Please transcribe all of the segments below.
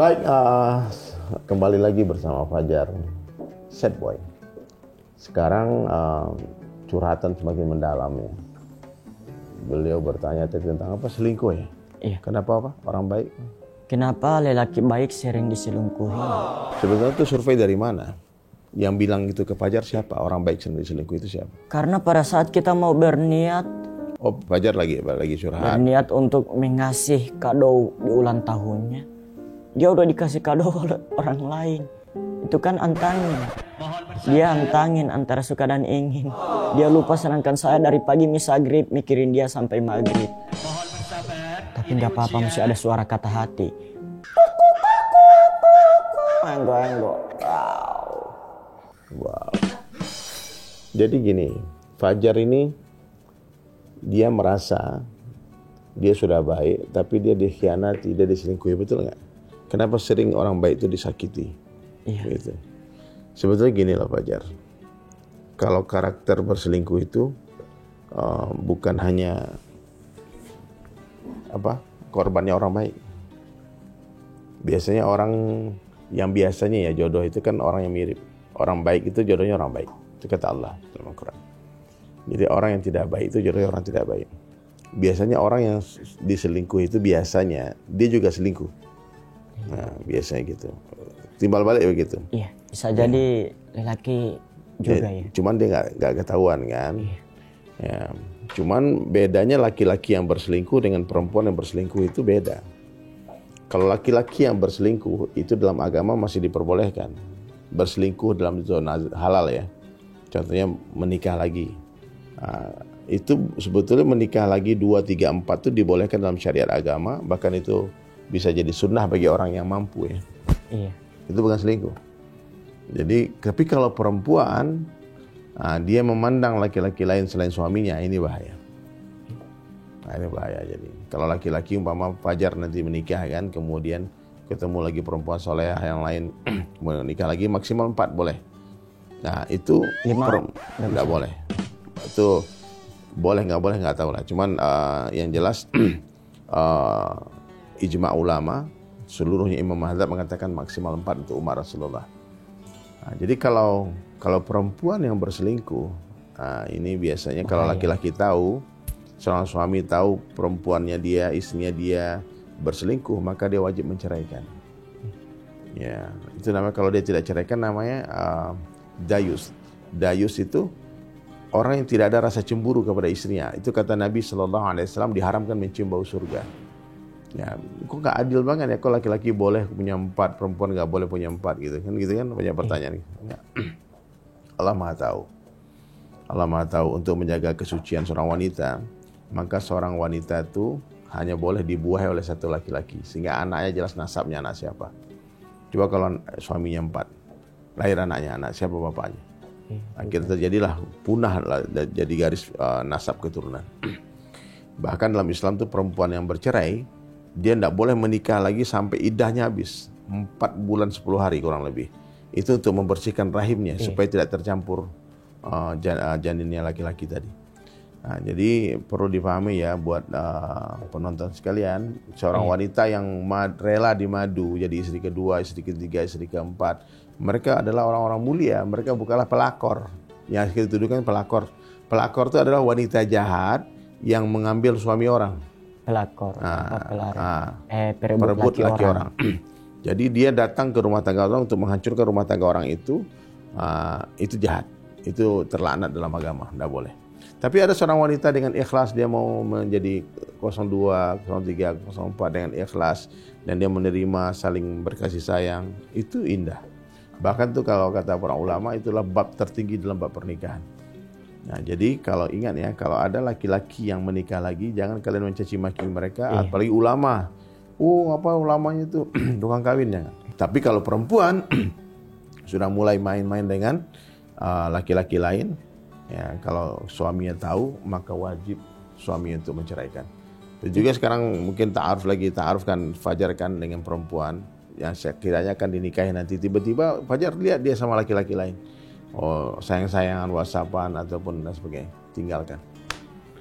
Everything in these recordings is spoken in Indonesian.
Baik, kembali lagi bersama Fajar, Sad Boy. Sekarang curhatan semakin mendalam ya. Beliau bertanya tentang apa, selingkuh ya? Iya. Kenapa apa? Orang baik? Kenapa lelaki baik sering diselingkuhi? Sebenarnya itu survei dari mana? Yang bilang itu ke Fajar siapa? Orang baik sering diselingkuh itu siapa? Karena pada saat kita mau berniat Fajar lagi curhat. berniat untuk mengasih kado di ulang tahunnya, dia udah dikasih kado oleh orang lain. Itu kan antangin. Dia antangin antara suka dan ingin. Dia lupa, sedangkan saya dari pagi misagrib mikirin dia sampai maghrib. Tapi nggak apa-apa, masih ada suara kata hati. Enggo. Wow. Jadi gini, Fajar ini dia merasa dia sudah baik, tapi dia dikhianati, dia diselingkuhi, betul nggak? Kenapa sering orang baik itu disakiti? Iya. Gitu. Sebetulnya gini loh Fajar, kalau karakter berselingkuh itu bukan hanya korbannya orang baik. Biasanya orang yang biasanya ya jodoh itu kan orang yang mirip. Orang baik itu jodohnya orang baik. Itu kata Allah dalam Al-Quran. Jadi orang yang tidak baik itu jodohnya orang tidak baik. Biasanya orang yang diselingkuh itu biasanya dia juga selingkuh. Nah, biasanya gitu. Timbal balik begitu. Iya, bisa jadi lelaki juga ya. Cuman dia nggak ketahuan kan. Iya. Ya, cuman bedanya laki-laki yang berselingkuh dengan perempuan yang berselingkuh itu beda. Kalau laki-laki yang berselingkuh itu dalam agama masih diperbolehkan. Berselingkuh dalam zona halal ya. Contohnya menikah lagi. Itu sebetulnya menikah lagi 2, 3, 4 itu dibolehkan dalam syariat agama. Bahkan itu bisa jadi sunnah bagi orang yang mampu ya. Iya. Itu bukan selingkuh. Jadi, tapi kalau perempuan, dia memandang laki-laki lain selain suaminya, ini bahaya. Nah, ini bahaya. Jadi, kalau laki-laki umpama Fajar nanti menikah kan, kemudian ketemu lagi perempuan solehah yang lain, menikah lagi maksimal 4 boleh. Nah, itu 5 nggak boleh. Itu boleh nggak tahu lah. Cuman yang jelas ijma ulama seluruhnya imam mazhab mengatakan maksimal 4 untuk umat Rasulullah. Nah, jadi kalau perempuan yang berselingkuh, ini biasanya kalau laki-laki tahu, seorang suami tahu perempuannya dia, istrinya dia berselingkuh, maka dia wajib menceraikan. Ya, itu namanya, kalau dia tidak ceraikan namanya dayus. Dayus itu orang yang tidak ada rasa cemburu kepada istrinya. Itu kata Nabi SAW, diharamkan mencium bau surga. Ya, kok nggak adil banget ya, kok laki-laki boleh punya 4, perempuan nggak boleh punya 4 gitu kan banyak pertanyaan. Allah Maha tahu. Allah Maha tahu. Untuk menjaga kesucian seorang wanita, maka seorang wanita itu hanya boleh dibuahi oleh satu laki-laki, sehingga anaknya jelas nasabnya anak siapa. Coba kalau suaminya 4, lahir anaknya, anak siapa bapaknya? Akhirnya terjadilah punah jadi garis nasab keturunan. Bahkan dalam Islam tuh perempuan yang bercerai, dia tidak boleh menikah lagi sampai iddahnya habis 4 bulan 10 hari kurang lebih. Itu untuk membersihkan rahimnya supaya tidak tercampur janinnya laki-laki tadi. Nah, jadi perlu dipahami ya buat penonton sekalian, seorang wanita yang rela dimadu jadi istri kedua, istri ketiga, istri keempat, mereka adalah orang-orang mulia. Mereka bukanlah pelakor. Yang kita tuduhkan pelakor. Pelakor itu adalah wanita jahat yang mengambil suami orang. Pelakor. Perebut laki orang. Jadi dia datang ke rumah tangga orang untuk menghancurkan rumah tangga orang itu jahat. Itu terlaknat dalam agama, tidak boleh. Tapi ada seorang wanita dengan ikhlas, dia mau menjadi 02, 03, 04 dengan ikhlas, dan dia menerima, saling berkasih sayang, itu indah. Bahkan tuh kalau kata para ulama, itulah bab tertinggi dalam bab pernikahan. Nah, jadi kalau ingat ya, kalau ada laki-laki yang menikah lagi, jangan kalian mencaci maki mereka, apalagi ulama. Ulamanya itu tukang kawin, jangan. Tapi kalau perempuan sudah mulai main-main dengan laki-laki lain, ya, kalau suaminya tahu, maka wajib suami untuk menceraikan. Dan juga sekarang mungkin ta'aruf kan Fajar kan dengan perempuan yang sekiranya akan dinikahi nanti, tiba-tiba Fajar lihat dia sama laki-laki lain. Sayang-sayangan, whatsappan ataupun dan sebagainya, tinggalkan.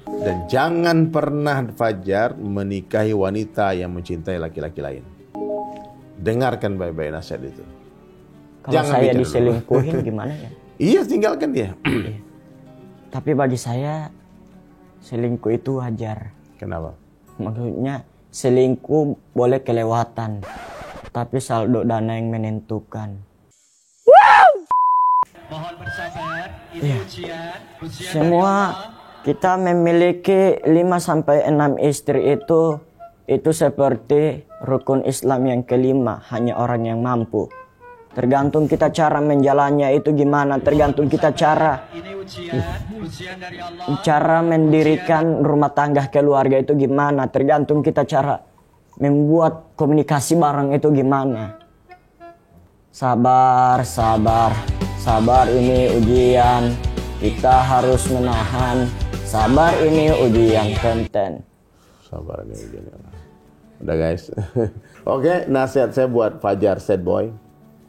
Dan jangan pernah Fajar menikahi wanita yang mencintai laki-laki lain. dengarkan baik-baik nasihat itu. Kalau Jangan saya bicara diselingkuhin gimana ya? Iya, tinggalkan dia. Iya. Tapi bagi saya selingkuh itu wajar. Kenapa? Maksudnya selingkuh boleh kelewatan, tapi saldo dana yang menentukan. Mohon bersabar, ini Iya. ujian Semua kita memiliki 5 sampai 6 istri itu seperti rukun Islam yang kelima, hanya orang yang mampu. Tergantung kita cara menjalannya itu gimana, tergantung kita ini ujian dari Allah. cara mendirikan rumah tangga keluarga itu gimana, tergantung kita cara membuat komunikasi bareng itu gimana. Sabar, sabar, sabar, ini ujian, kita harus menahan. Sabar, ini ujian konten. Sabar nih ujian. Udah guys. Oke, nasihat saya buat Fajar Sad Boy.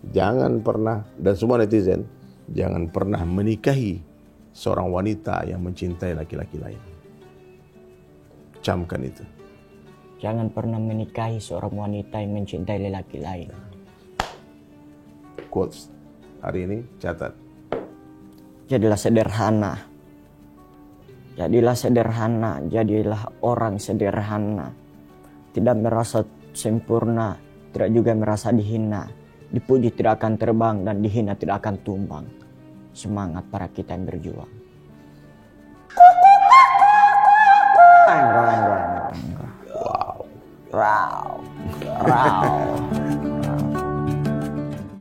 Jangan pernah, dan semua netizen, jangan pernah menikahi seorang wanita yang mencintai laki-laki lain. Camkan itu. Jangan pernah menikahi seorang wanita yang mencintai lelaki lain. Quotes hari ini, catat. Jadilah sederhana. Jadilah sederhana, jadilah orang sederhana. Tidak merasa sempurna, tidak juga merasa dihina. Dipuji tidak akan terbang dan dihina tidak akan tumbang. Semangat para kita yang berjuang. Wow. Wow. Wow.